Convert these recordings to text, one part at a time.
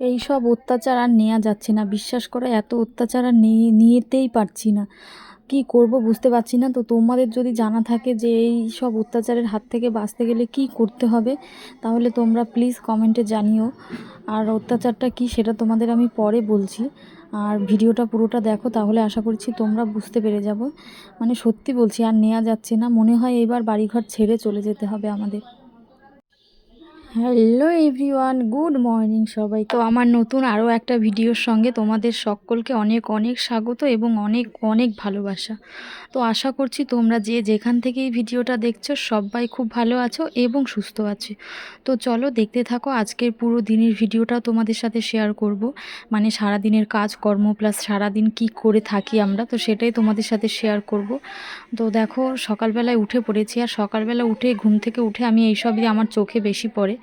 এই সব অত্যাচার আর নেওয়া যাচ্ছে না, বিশ্বাস করে এত অত্যাচার আর নিতেই পারছি না। কি করব বুঝতে পারছি না। তো তোমাদের যদি জানা থাকে যে এই সব অত্যাচারের হাত থেকে বাঁচতে গেলে কি করতে হবে, তাহলে তোমরা প্লিজ কমেন্টে জানিও। আর অত্যাচারটা কি সেটা তোমাদের আমি পরে বলছি। আর ভিডিওটা পুরোটা দেখো, তাহলে আশা করছি তোমরা বুঝতে পেরে যাবো। মানে সত্যি বলছি, আর নেওয়া যাচ্ছে না, মনে হয় এবার বাড়িঘর ছেড়ে চলে যেতে হবে আমাদের। হ্যালো এভরিওয়ান, গুড মর্নিং সবাই। তো আমার নতুন আরও একটা ভিডিওর সঙ্গে তোমাদের সকলকে অনেক অনেক স্বাগত এবং অনেক অনেক ভালোবাসা। তো আশা করছি তোমরা যে যেখান থেকে এই ভিডিওটা দেখছো সবাই খুব ভালো আছো এবং সুস্থ আছো। তো চলো দেখতে থাকো, আজকের পুরো দিনের ভিডিওটাও তোমাদের সাথে শেয়ার করব। মানে সারাদিনের কাজকর্ম প্লাস সারাদিন কি করে থাকি আমরা, তো সেটাই তোমাদের সাথে শেয়ার করব। তো দেখো সকালবেলায় উঠে পড়েছি, আর সকালবেলা উঠে ঘুম থেকে উঠে আমি এইসবই আমার চোখে বেশি পড়ে।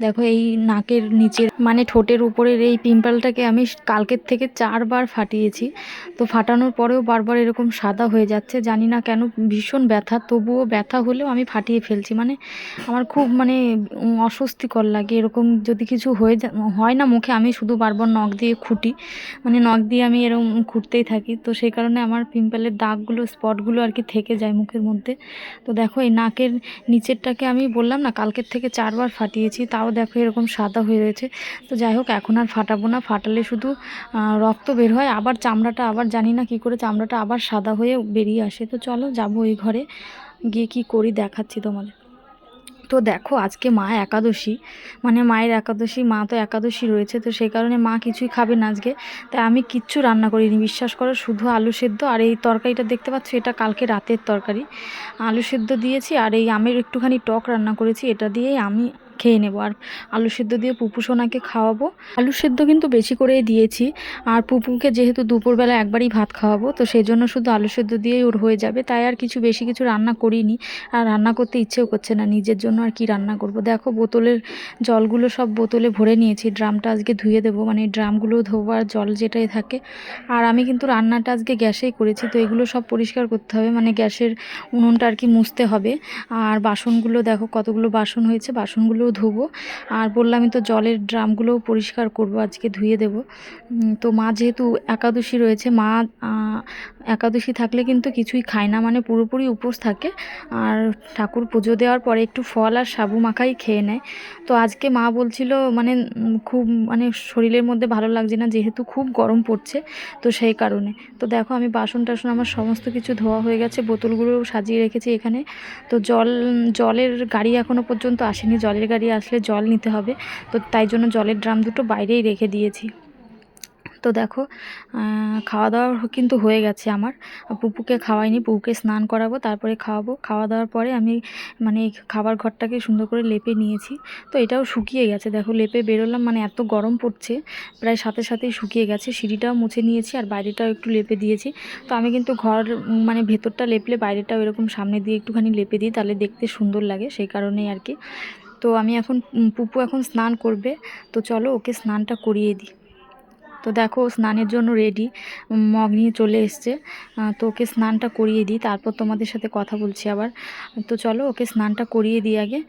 দেখো এই নাকের নিচের মানে ঠোঁটের উপরের এই পিম্পলটাকে আমি কালকের থেকে 4বার ফাটিয়েছি। তো ফাটানোর পরেও বারবার এরকম সাদা হয়ে যাচ্ছে, জানি না কেন। ভীষণ ব্যথা, তবুও ব্যথা হলেও আমি ফাটিয়ে ফেলছি। মানে আমার খুব মানে অস্বস্তিকর লাগে এরকম যদি কিছু হয় না মুখে, আমি শুধু বারবার নখ দিয়ে খুঁটি। মানে নখ দিয়ে আমি এরকম খুঁটতেই থাকি, তো সেই কারণে আমার পিম্পলের দাগগুলো স্পটগুলো আর কি থেকে যায় মুখের মধ্যে। তো দেখো এই নাকের নিচেরটাকে আমি বললাম না কালকের থেকে 4বার ফাটিয়েছি, তাও দেখো এরকম সাদা হয়ে রয়েছে। তো যাই হোক, এখন আর ফাটাবো না, ফাটালে শুধু রক্ত বের হয়, আবার চামড়াটা আবার জানি না কি করে চামড়াটা আবার সাদা হয়ে বেরিয়ে আসে। তো চলো যাবো ওই ঘরে, গিয়ে কি করি দেখাচ্ছি তোমাদের। তো দেখো আজকে মা একাদশী, মানে মায়ের একাদশী, মা তো একাদশী রয়েছে, তো সেই কারণে মা কিছুই খাবে না আজকে। তাই আমি কিচ্ছু রান্না করিনি, বিশ্বাস করো, শুধু আলু সেদ্ধ আর এই তরকারিটা দেখতে পাচ্ছ, এটা কালকে রাতের তরকারি। আলু সেদ্ধ দিয়েছি আর এই আমের একটুখানি টক রান্না করেছি, এটা দিয়েই আমি খেয়ে নেবো। আর আলু সেদ্ধ দিয়ে পুপু সোনাকে খাওয়াবো। আলু সেদ্ধ কিন্তু বেশি করেই দিয়েছি, আর পুপুকে যেহেতু দুপুরবেলা একবারই ভাত খাওয়াবো, তো সেই জন্য শুধু আলু সেদ্ধ দিয়েই ওর হয়ে যাবে। তাই আর বেশি কিছু রান্না করিনি, আর রান্না করতে ইচ্ছেও করছে না নিজের জন্য। আর কি রান্না করব, দেখো বোতলের জলগুলো সব বোতলে ভরে নিয়েছি, ড্রামটা আজকে ধুয়ে দেবো, মানে ড্রামগুলো ধোবার জল যেটাই থাকে। আর আমি কিন্তু রান্নাটা আজকে গ্যাসেই করেছি, তো এগুলো সব পরিষ্কার করতে হবে, মানে গ্যাসের উনুনটা আর কি মুছতে হবে। আর বাসনগুলো দেখো কতগুলো বাসন হয়েছে, বাসনগুলোও ধোবো। আর বললামই তো জলের ড্রামগুলোও পরিষ্কার করব, আজকে ধুয়ে দেবো। তো মা যেহেতু একাদশী রয়েছে, মা একাদশী থাকলে কিন্তু কিছুই খায় না, মানে পুরোপুরি উপোস থাকে। আর ঠাকুর পুজো দেওয়ার পরে একটু ফল আর সাবু মাখাই খেয়ে নেয়। তো আজকে মা বলছিল মানে খুব মানে শরীরের মধ্যে ভালো লাগছে না, যেহেতু খুব গরম পড়ছে, তো সেই কারণে। তো দেখো আমি বাসন টাসন আমার সমস্ত কিছু ধোয়া হয়ে গেছে, বোতলগুলো সাজিয়ে রেখেছি এখানে। তো জলের গাড়ি এখনও পর্যন্ত আসেনি, জলের গাড়ি আসলে জল নিতে হবে। তো তাই জন্য জলের ড্রাম দুটো বাইরেই রেখে দিয়েছি। তো দেখো খাওয়া দাওয়া কিন্তু হয়ে গেছে আমার। পুপুকে খাওয়াইনি, পুপুকে স্নান করাবো তারপরে খাওয়াবো। খাওয়া দাওয়ার পরে আমি মানে এই খাবার ঘরটাকে সুন্দর করে লেপে নিয়েছি। তো এটাও শুকিয়ে গেছে, দেখো লেপে বেরোলাম, মানে এত গরম পড়ছে, প্রায় সাথে সাথেই শুকিয়ে গেছে। সিঁড়িটাও মুছে নিয়েছি আর বাইরেটাও একটু লেপে দিয়েছি। তো আমি কিন্তু ঘর মানে ভেতরটা লেপলে বাইরেটাও এরকম সামনে দিয়ে একটুখানি লেপে দিই, তাহলে দেখতে সুন্দর লাগে, সেই কারণেই আর কি। তো আমি এখন পুপু এখন স্নান করবে, তো চলো ওকে স্নানটা করিয়ে দিই। তো দেখো স্নানের জন্য রেডি, মগ নিয়ে চলে এসছে। তো ওকে স্নানটা করিয়ে দিই, তারপর তোমাদের সাথে কথা বলছি আবার। তো চলো ওকে স্নানটা করিয়ে দিই আগে।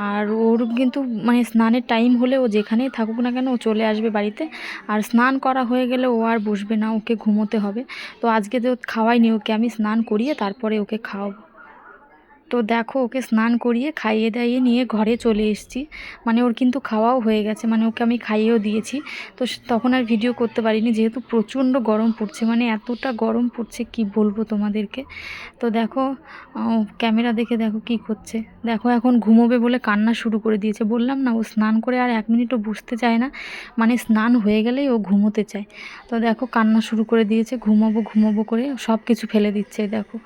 আর ওর কিন্তু মানে স্নানের টাইম হলে ও যেখানেই থাকুক না কেন ও চলে আসবে বাড়িতে। আর স্নান করা হয়ে গেলে ও আর বসবে না, ওকে ঘুমোতে হবে। তো আজকে তো খাওয়াইনি ওকে, আমি স্নান করিয়ে তারপরে ওকে খাওয়াবো। তো দেখো ওকে স্নান করিয়ে খাইয়ে দাইয়ে নিয়ে ঘরে চলে এসেছি। মানে ওর কিন্তু খাওয়াও হয়ে গেছে, মানে ওকে আমি খাইয়েও দিয়েছি। তো তখন আর ভিডিও করতে পারিনি, যেহেতু প্রচণ্ড গরম পড়ছে, মানে এতটা গরম পড়ছে কি বলবো তোমাদেরকে। তো দেখো ক্যামেরা দেখে দেখো কি করছে, দেখো এখন ঘুমোবে বলে কান্না শুরু করে দিয়েছে। বললাম না ও স্নান করে আর 1 মিনিটও বসতে চায় না, মানে স্নান হয়ে গেলেই ও ঘুমোতে চায়। তো দেখো কান্না শুরু করে দিয়েছে, ঘুমোবো ঘুমোবো করে সব কিছু ফেলে দিচ্ছে দেখো।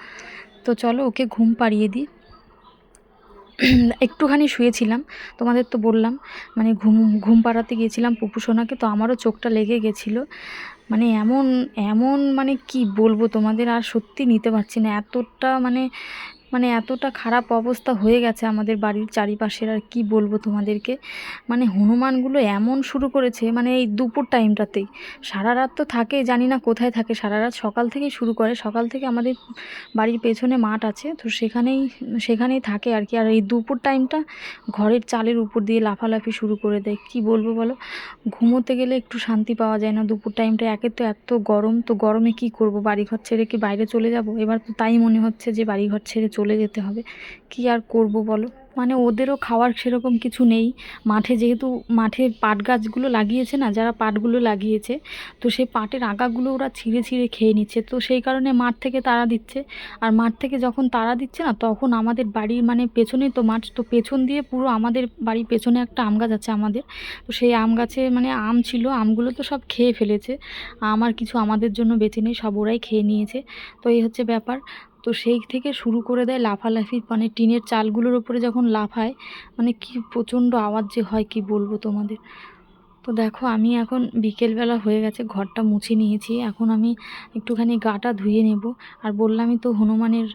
তো চলো ওকে ঘুম পাড়িয়ে দিই। একটুখানি শুয়েছিলাম, তোমাদের তো বললাম, মানে ঘুম ঘুম পাড়াতে গিয়েছিলাম পুপু সোনাকে, তো আমারও চোখটা লেগে গেছিলো। মানে এমন এমন মানে কি বলবো তোমাদের, আর সত্যি নিতে পারছি না, এতটা মানে মানে এতটা খারাপ অবস্থা হয়ে গেছে আমাদের বাড়ির চারিপাশের, আর কি বলবো তোমাদেরকে। মানে হনুমানগুলো এমন শুরু করেছে, মানে এই দুপুর টাইমটাতেই। সারা রাত তো থাকে, জানি না কোথায় থাকে সারা রাত, সকাল থেকেই শুরু করে। সকাল থেকে আমাদের বাড়ির পেছনে মাঠ আছে, তো সেখানেই থাকে আর কি। আর এই দুপুর টাইমটা ঘরের চালের উপর দিয়ে লাফালাফি শুরু করে দেয়। কি বলবো বলো, ঘুমোতে গেলে একটু শান্তি পাওয়া যায় না দুপুর টাইমটা। একে তো এত গরম, তো গরমে কি করব, বাড়িঘর ছেড়ে কি বাইরে চলে যাব? এবার তো তাই মনে হচ্ছে যে বাড়িঘর ছেড়ে চলে যেতে হবে। কি আর করব বলো। মানে ওদেরও খাওয়ার সেরকম কিছু নেই মাঠে, যেহেতু মাঠে পাট গাছগুলো লাগিয়েছে না, যারা পাটগুলো লাগিয়েছে, তো সেই পাটের আগাগুলো ওরা ছিঁড়ে ছিঁড়ে খেয়ে নিচ্ছে। তো সেই কারণে মাঠ থেকে তাড়া দিচ্ছে। আর মাঠ থেকে যখন তাড়া দিচ্ছে না, তখন আমাদের বাড়ির মানে পেছনেই তো মাঠ, তো পেছন দিয়ে পুরো আমাদের বাড়ির পেছনে একটা আম গাছ আছে আমাদের। তো সেই আম গাছে মানে আম ছিল, আমগুলো তো সব খেয়ে ফেলেছে। আর কিছু আমাদের জন্য বেঁচে নেই, সব ওরাই খেয়ে নিয়েছে। তো এই হচ্ছে ব্যাপার। তো সেই থেকে শুরু করে দেয় লাফালাফি, মানে টিনের চালগুলোর উপরে যখন লাফায়, মানে কি প্রচণ্ড আওয়াজ যে হয় কি বলবো তোমাদের। তো দেখো আমি এখন বিকেলবেলা হয়ে গেছে, ঘরটা মুছে নিয়েছি, এখন আমি একটুখানি গাটা ধুয়ে নেব। আর বললামই তো হনুমানের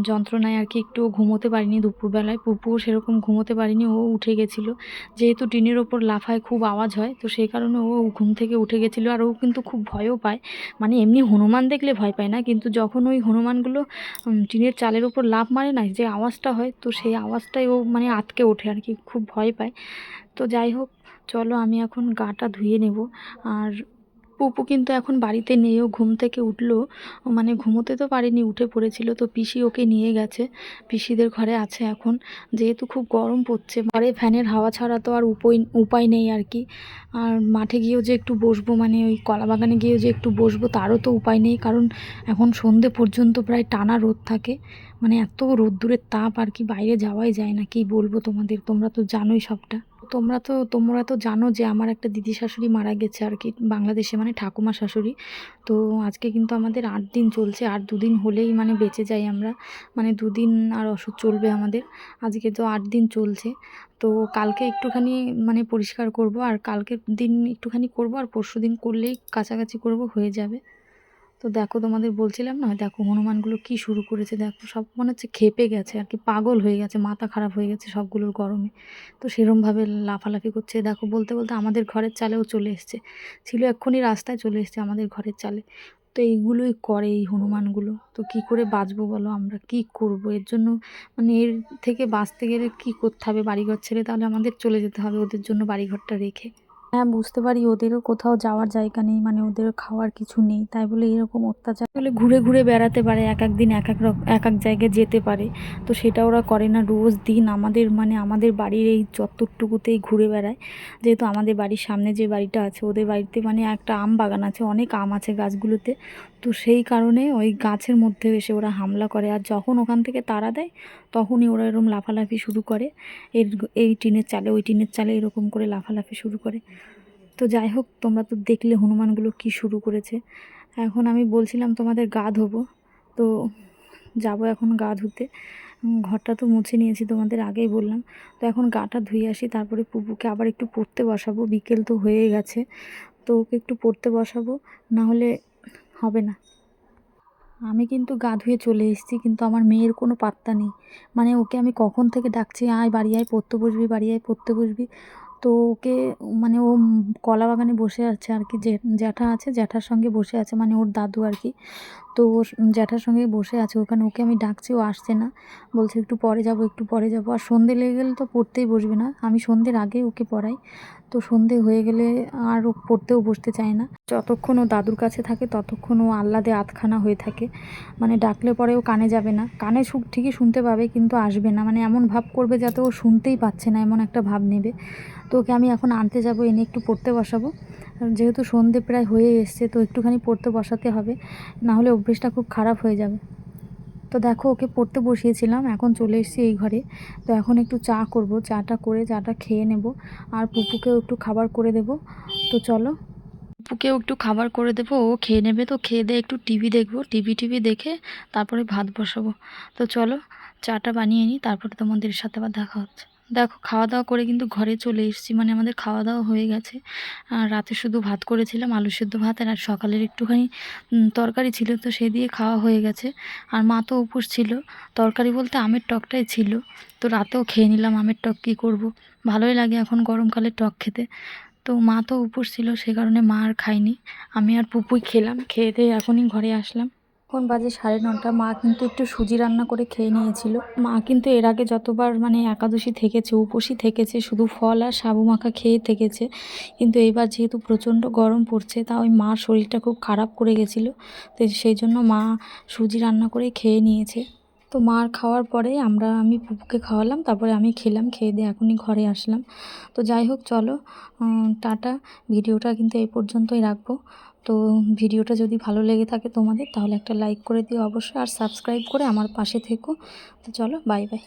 যন্ত্রণায় আর কি একটু ঘুমোতে পারিনি দুপুরবেলায়। পুপুও সেরকম ঘুমোতে পারিনি, ও উঠে গেছিলো। যেহেতু টিনের ওপর লাফায় খুব আওয়াজ হয়, তো সেই কারণে ও ঘুম থেকে উঠে গেছিলো। আর ও কিন্তু খুব ভয়ও পায়। মানে এমনি হনুমান দেখলে ভয় পায় না, কিন্তু যখন ওই হনুমানগুলো টিনের চালের ওপর লাফ মারে না, যে আওয়াজটা হয়, তো সেই আওয়াজটাই ও মানে আঁতকে ওঠে আর কি, খুব ভয় পায়। তো যাই হোক, চলো আমি এখন গাটা ধুয়ে নেব। আর পুপু কিন্তু এখন বাড়িতে নেই, ও ঘুম থেকে উঠলো, মানে ঘুমোতে তো পারেনি, উঠে পড়েছিল। তো পিসি ওকে নিয়ে গেছে, পিসিদের ঘরে আছে এখন। যেহেতু খুব গরম পড়ছে, ঘরে ফ্যানের হাওয়া ছাড়া তো আর উপায় নেই আর কি। আর মাঠে গিয়েও যে একটু বসবো, মানে ওই কলা বাগানে গিয়েও যে একটু বসবো, তারও তো উপায় নেই, কারণ এখন সন্ধে পর্যন্ত প্রায় টানা রোদ থাকে। মানে এত রোদ্দুরের তাপ আর কি, বাইরে যাওয়াই যায় না। কি বলবো তোমাদের, তোমরা তো জানোই সবটা। তোমরা তো জানো যে আমার একটা দিদি শাশুড়ি মারা গেছে আর কি, বাংলাদেশে, মানে ঠাকুমা শাশুড়ি। তো আজকে কিন্তু আমাদের 8 দিন চলছে, আর 2 দিন হলেই মানে বেঁচে যাই আমরা। মানে 2 দিন আর ওষুধ চলবে আমাদের। আজকে তো 8 দিন চলছে। তো কালকে একটুখানি মানে পরিষ্কার করব, আর কালকের দিন একটুখানি করব, আর পরশুদিন করলেই কাছাকাছি করব, হয়ে যাবে। তো দেখো তোমাদের বলছিলাম না, দেখো হনুমানগুলো কি শুরু করেছে, দেখো সব মনে হচ্ছে ক্ষেপে গেছে আর কি, পাগল হয়ে গেছে, মাথা খারাপ হয়ে গেছে সবগুলোর গরমে। তো সেরমভাবে লাফালাফি করছে। দেখো বলতে বলতে আমাদের ঘরের চালেও চলে এসছে, ছিল এক্ষুনি রাস্তায় চলে এসছে আমাদের ঘরের চালে। তো এইগুলোই করে এই হনুমানগুলো। তো কি করে বাঁচবো বলো, আমরা কি করব এর জন্য? মানে এর থেকে বাঁচতে গেলে কি করতে হবে, বাড়িঘর ছেড়ে তাহলে আমাদের চলে যেতে হবে ওদের জন্য বাড়িঘরটা রেখে। হ্যাঁ, বুঝতে পারি ওদেরও কোথাও যাওয়ার জায়গা নেই, মানে ওদেরও খাওয়ার কিছু নেই, তাই বলে এরকম অত্যাচার। বলে ঘুরে ঘুরে বেড়াতে পারে, এক এক দিন এক এক জায়গায় যেতে পারে। তো সেটা ওরা করে না, রোজ দিন আমাদের মানে আমাদের বাড়ির এই চত্বরটুকুতেই ঘুরে বেড়ায়। যেহেতু আমাদের বাড়ির সামনে যে বাড়িটা আছে, ওদের বাড়িতে মানে একটা আম বাগান আছে, অনেক আম আছে গাছগুলোতে। তো সেই কারণে ওই গাছের মধ্যে এসে ওরা হামলা করে, আর যখন ওখান থেকে তাড়া দেয়, তখনই ওরা এরকম লাফালাফি শুরু করে। এর এই টিনের চালে ওই টিনের চালে এরকম করে লাফালাফি শুরু করে। তো যাই হোক, তোমরা তো দেখলে হনুমানগুলো কি শুরু করেছে। এখন আমি বলছিলাম তোমাদের গা ধোবো, তো যাব এখন গা ধুতে। ঘরটা তো মুছে নিয়েছি, তোমাদের আগেই বললাম। তো এখন গাটা ধুয়ে আসি, তারপরে পুপুকে আবার একটু পড়তে বসাবো, বিকেল তো হয়ে গেছে। তো ওকে একটু পড়তে বসাবো, না হলে হবে না। আমি কিন্তু গা ধুয়ে চলে এসেছি, কিন্তু আমার মেয়ের কোনো পাত্তা নেই। মানে ওকে আমি কখন থেকে ডাকছি, আয় বাড়ি আয় পড়তে বসবি, বাড়ি আয় পড়তে বসবি। তো ওকে মানে ও কলা বাগানে বসে আছে আর কি, জ্যাঠা আছে, জ্যাঠার সঙ্গে বসে আছে, মানে ওর দাদু আর কি। তো ওর জ্যাঠার সঙ্গে বসে আছে ওখানে, ওকে আমি ডাকছি, ও আসছে না। বলছে একটু পরে যাব, একটু পরে যাব। আর সন্ধে লেগে গেলে তো পড়তেই বসবে না, আমি সন্ধ্যের আগে ওকে পড়াই। তো সন্ধে হয়ে গেলে আর ও পড়তেও বসতে চায় না। যতক্ষণ ও দাদুর কাছে থাকে ততক্ষণ ও আহ্লাদে আধখানা হয়ে থাকে। মানে ডাকলে পরেও কানে যাবে না, কানে ঠিকই শুনতে পাবে, কিন্তু আসবে না। মানে এমন ভাব করবে যাতে ও শুনতেই পাচ্ছে না, এমন একটা ভাব নেবে। তো ওকে আমি এখন আনতে যাব, এনে একটু পড়তে বসাবো। যেহেতু সন্ধে প্রায় হয়ে এসছে, তো একটুখানি পড়তে বসাতে হবে, না হলে অভ্যেসটা খুব খারাপ হয়ে যাবে। তো দেখো ওকে পড়তে বসিয়েছিলাম, এখন চলে এসেছি এই ঘরে। তো এখন একটু চা করব, চাটা করে চাটা খেয়ে নেব। আর পুপুকেও একটু খাবার করে দেব। তো চলো, পুপুকেও একটু খাবার করে দেবো, ও খেয়ে নেবে। তো খেয়ে দিয়ে একটু টিভি দেখবো, টিভি দেখে তারপরে ভাত বসাবো। তো চলো চাটা বানিয়ে নিই, তারপরে তোমাদের সাথে আবার দেখা হচ্ছে। দেখো খাওয়া দাওয়া করে কিন্তু ঘরে চলে এসেছি, মানে আমাদের খাওয়া দাওয়া হয়ে গেছে। আর রাতে শুধু ভাত করেছিলাম, আলু সেদ্ধ ভাত, আর সকালের একটুখানি তরকারি ছিল, তো সে দিয়ে খাওয়া হয়ে গেছে। আর মা তো উপোস ছিল, তরকারি বলতে আমের টকটাই ছিল, তো রাতেও খেয়ে নিলাম আমের টক। কী করব, ভালোই লাগে এখন গরমকালে টক খেতে। তো মা তো উপোস ছিল, সে কারণে মা আর খায়নি, আমি আর পুপুই খেলাম। খেয়ে দিয়ে এখনই ঘরে আসলাম। এখন বাজে 9:30। মা কিন্তু একটু সুজি রান্না করে খেয়ে নিয়েছিল। মা কিন্তু এর আগে যতবার মানে একাদশী থেকেছে, উপোসই থেকেছে, শুধু ফল আর সাবু মাখা খেয়ে থেকেছে। কিন্তু এইবার যেহেতু প্রচণ্ড গরম পড়ছে, তা ওই মার শরীরটা খুব খারাপ করে গেছিলো, তো সেই জন্য মা সুজি রান্না করে খেয়ে নিয়েছে। তো মার খাওয়ার পরে আমি পুপুকে খাওয়ালাম, তারপরে আমি খেলাম। খেয়ে দিয়ে এখনই ঘরে আসলাম। তো যাই হোক, চলো টাটা। ভিডিওটা কিন্তু এই পর্যন্তই রাখবো। তো ভিডিওটা যদি ভালো লেগে থাকে তোমাদের, তাহলে একটা লাইক করে দিও অবশ্যই, আর সাবস্ক্রাইব করে আমার পাশে থেকো। তো চলো, বাই বাই।